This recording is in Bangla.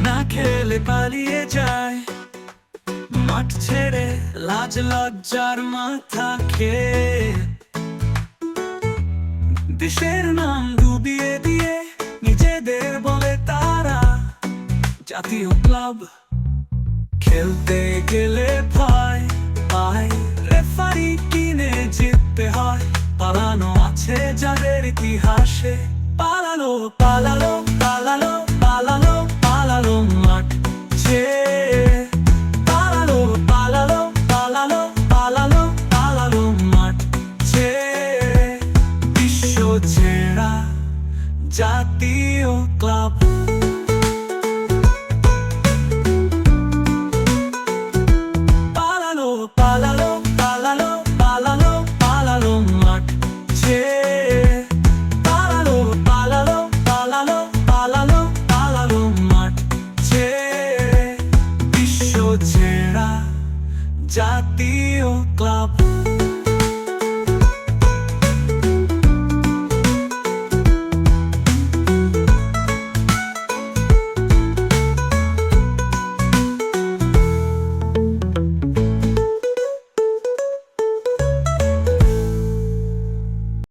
না খেলে পালিয়ে যায় মাঠ ছেড়ে, লাজ লজ্জার মাথা খেয়ে। দেশের নাম ডুবিয়ে দিয়ে নিজেদের বলে তারা জাতীয় ক্লাব। খেলতে গেলে ভয় পায়, রেফারি কিনে জিততে হয়। পালানো আছে যাদের ইতিহাসে, পালালো পালালো পালালো পালালো পালালো মাঠ ছেড়ে। পালালো পালালো পালালো পালালো পালালো মাঠ ছেড়ে। বিশ্ব ছেড়া জাতীয় ক্লাব। পালালো পালালো পালালো পালালো পালালো মাঠ ছেড়ে। পালালো পালালো পালালো পালালো পালালো মাঠ ছেড়ে। বিশ্ব ছেড়া জাতীয় ক্লাব।